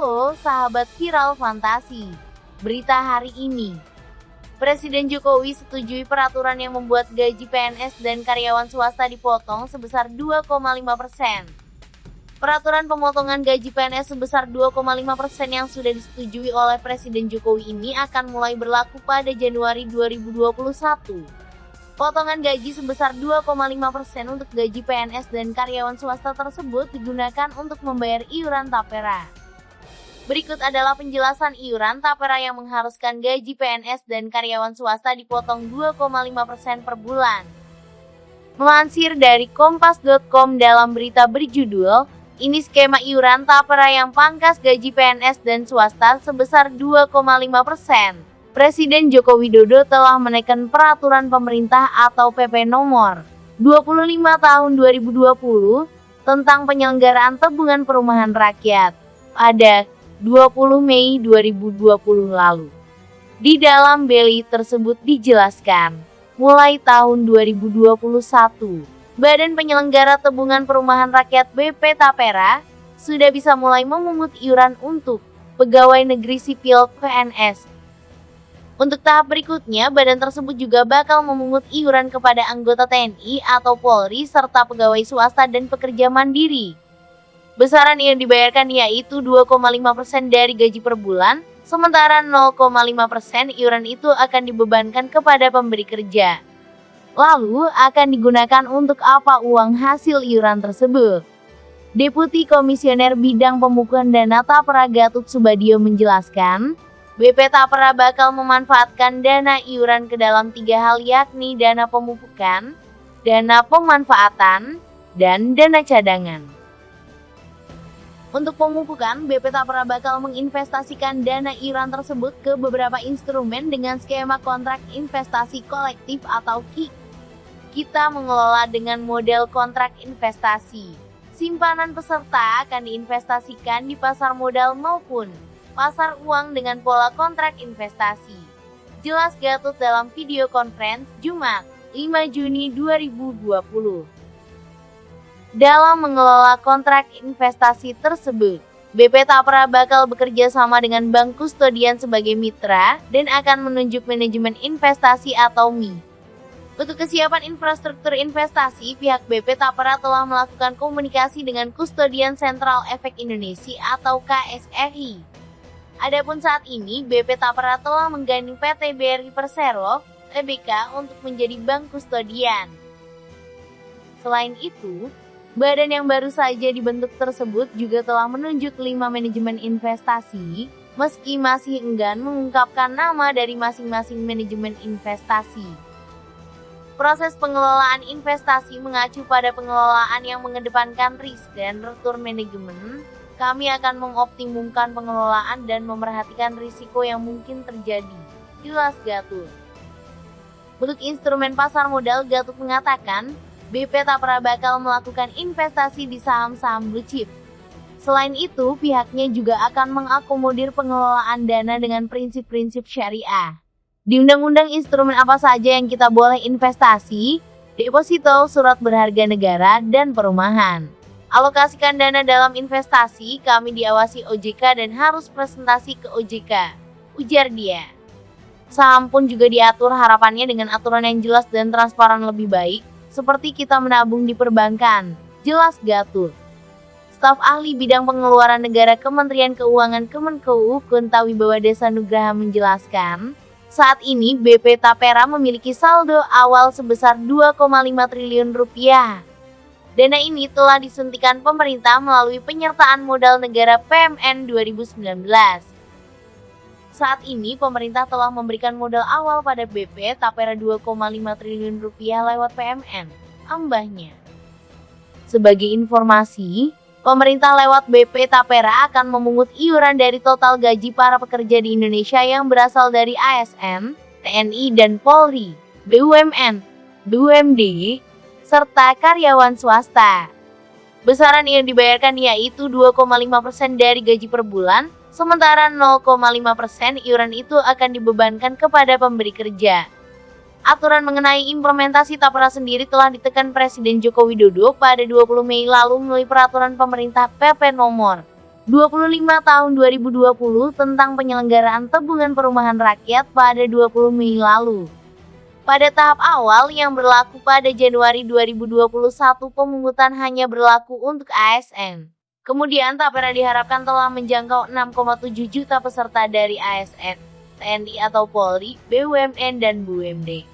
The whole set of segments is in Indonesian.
Halo sahabat viral fantasi. Berita hari ini. Presiden Jokowi setujui peraturan yang membuat gaji PNS dan karyawan swasta dipotong sebesar 2,5%. Peraturan pemotongan gaji PNS sebesar 2,5% yang sudah disetujui oleh Presiden Jokowi ini akan mulai berlaku pada Januari 2021. Potongan gaji sebesar 2,5% untuk gaji PNS dan karyawan swasta tersebut digunakan untuk membayar iuran tapera. Berikut adalah penjelasan iuran tapera yang mengharuskan gaji PNS dan karyawan swasta dipotong 2,5% per bulan. Melansir dari kompas.com dalam berita berjudul, ini skema iuran tapera yang pangkas gaji PNS dan swasta sebesar 2,5%. Presiden Joko Widodo telah menekan peraturan pemerintah atau PP nomor 25 tahun 2020 tentang penyelenggaraan tabungan perumahan rakyat pada 20 Mei 2020 lalu. Di dalam BELI tersebut dijelaskan, mulai tahun 2021, Badan Penyelenggara Tabungan Perumahan Rakyat BP Tapera sudah bisa mulai memungut iuran untuk pegawai negeri sipil PNS. Untuk tahap berikutnya, badan tersebut juga bakal memungut iuran kepada anggota TNI atau Polri serta pegawai swasta dan pekerja mandiri. Besaran yang dibayarkan yaitu 2,5% dari gaji per bulan, sementara 0,5% iuran itu akan dibebankan kepada pemberi kerja. Lalu, akan digunakan untuk apa uang hasil iuran tersebut? Deputi Komisioner Bidang Pemupukan Dana Tapera Gatot Subadyo menjelaskan, BP Tapera bakal memanfaatkan dana iuran ke dalam 3 hal yakni dana pemupukan, dana pemanfaatan, dan dana cadangan. Untuk pemupukan, BP Tapera bakal menginvestasikan dana iuran tersebut ke beberapa instrumen dengan skema kontrak investasi kolektif atau KIK. Kita mengelola dengan model kontrak investasi. Simpanan peserta akan diinvestasikan di pasar modal maupun pasar uang dengan pola kontrak investasi. Jelas Gatot dalam video conference Jumat, 5 Juni 2020. Dalam mengelola kontrak investasi tersebut, BP Tapera bakal bekerja sama dengan Bank Kustodian sebagai mitra dan akan menunjuk manajemen investasi atau MI. Untuk kesiapan infrastruktur investasi, pihak BP Tapera telah melakukan komunikasi dengan Kustodian Sentral Efek Indonesia atau KSEI. Adapun saat ini, BP Tapera telah menggandeng PT BRI Persero, Tbk untuk menjadi bank kustodian. Selain itu, badan yang baru saja dibentuk tersebut juga telah menunjuk 5 manajemen investasi, meski masih enggan mengungkapkan nama dari masing-masing manajemen investasi. Proses pengelolaan investasi mengacu pada pengelolaan yang mengedepankan risk dan return management. Kami akan mengoptimumkan pengelolaan dan memerhatikan risiko yang mungkin terjadi. Jelas Gatot. Untuk instrumen pasar modal, Gatot mengatakan, BP Tapera bakal melakukan investasi di saham-saham blue chip. Selain itu, pihaknya juga akan mengakomodir pengelolaan dana dengan prinsip-prinsip syariah. Di Undang-Undang instrumen apa saja yang kita boleh investasi, deposito, surat berharga negara, dan perumahan. Alokasikan dana dalam investasi, kami diawasi OJK dan harus presentasi ke OJK, ujar dia. Saham pun juga diatur harapannya dengan aturan yang jelas dan transparan lebih baik, seperti kita menabung di perbankan, jelas Gatot. Staf ahli bidang pengeluaran negara Kementerian Keuangan Kemenkeu Kunta Wibawa Desa Nugraha menjelaskan, saat ini BP Tapera memiliki saldo awal sebesar 2,5 triliun rupiah. Dana ini telah disuntikan pemerintah melalui penyertaan modal negara PMN 2019. Saat ini pemerintah telah memberikan modal awal pada BP Tapera 2,5 triliun rupiah lewat PMN, ambahnya. Sebagai informasi, pemerintah lewat BP Tapera akan memungut iuran dari total gaji para pekerja di Indonesia yang berasal dari ASN, TNI dan Polri, BUMN, BUMD, serta karyawan swasta. Besaran yang dibayarkan yaitu 2,5% dari gaji per bulan, sementara 0,5% iuran itu akan dibebankan kepada pemberi kerja. Aturan mengenai implementasi Tapera sendiri telah ditekan Presiden Joko Widodo pada 20 Mei lalu melalui peraturan pemerintah PP nomor 25 tahun 2020 tentang penyelenggaraan tabungan perumahan rakyat pada 20 Mei lalu. Pada tahap awal yang berlaku pada Januari 2021, pemungutan hanya berlaku untuk ASN. Kemudian Tapera diharapkan telah menjangkau 6,7 juta peserta dari ASN, TNI atau Polri, BUMN dan BUMD.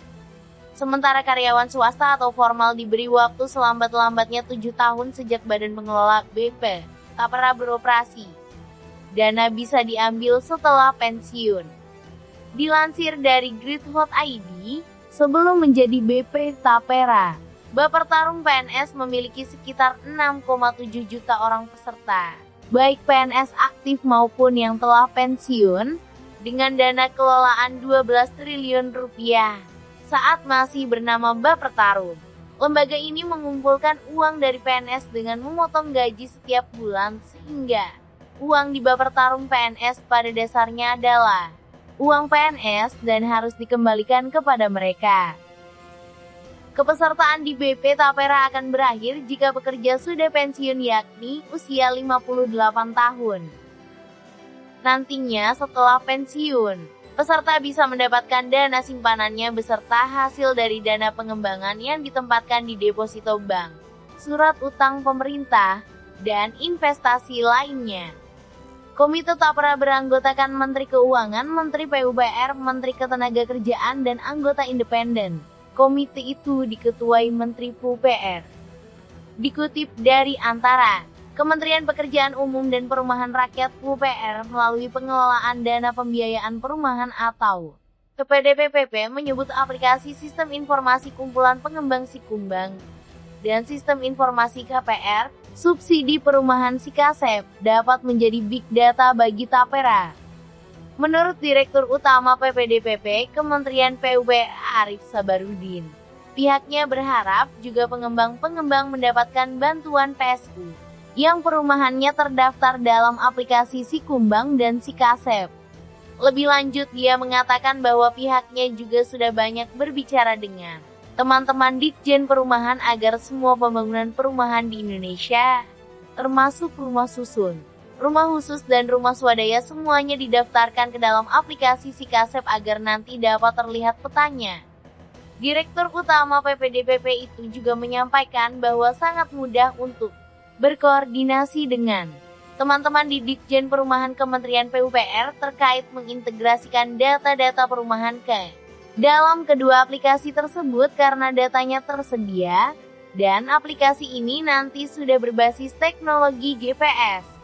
Sementara karyawan swasta atau formal diberi waktu selambat-lambatnya 7 tahun sejak Badan Pengelola BP Tapera beroperasi. Dana bisa diambil setelah pensiun. Dilansir dari Grid.id, sebelum menjadi BP Tapera, Bapertarum PNS memiliki sekitar 6,7 juta orang peserta, baik PNS aktif maupun yang telah pensiun, dengan dana kelolaan 12 triliun rupiah saat masih bernama Bapertarum. Lembaga ini mengumpulkan uang dari PNS dengan memotong gaji setiap bulan, sehingga uang di Bapertarum PNS pada dasarnya adalah uang PNS dan harus dikembalikan kepada mereka. Kepesertaan di BP Tapera akan berakhir jika pekerja sudah pensiun, yakni usia 58 tahun. Nantinya setelah pensiun, peserta bisa mendapatkan dana simpanannya beserta hasil dari dana pengembangan yang ditempatkan di deposito bank, surat utang pemerintah, dan investasi lainnya. Komite Tapera beranggotakan Menteri Keuangan, Menteri PUPR, Menteri Ketenagakerjaan, dan anggota independen. Komite itu diketuai Menteri PUPR. Dikutip dari Antara, Kementerian Pekerjaan Umum dan Perumahan Rakyat PUPR melalui pengelolaan dana pembiayaan perumahan atau PPDPPP menyebut aplikasi Sistem Informasi Kumpulan Pengembang Sikumbang dan Sistem Informasi KPR, Subsidi Perumahan Sikasep, dapat menjadi big data bagi Tapera. Menurut Direktur Utama PPDPP Kementerian PUPR Arif Sabarudin, pihaknya berharap juga pengembang-pengembang mendapatkan bantuan PSU yang perumahannya terdaftar dalam aplikasi Sikumbang dan Sikasep. Lebih lanjut, dia mengatakan bahwa pihaknya juga sudah banyak berbicara dengan teman-teman Ditjen Perumahan agar semua pembangunan perumahan di Indonesia, termasuk rumah susun, rumah khusus dan rumah swadaya, semuanya didaftarkan ke dalam aplikasi Sikasep agar nanti dapat terlihat petanya. Direktur Utama PPDPP itu juga menyampaikan bahwa sangat mudah untuk berkoordinasi dengan teman-teman di Ditjen Perumahan Kementerian PUPR terkait mengintegrasikan data-data perumahan ke dalam kedua aplikasi tersebut karena datanya tersedia, dan aplikasi ini nanti sudah berbasis teknologi GPS.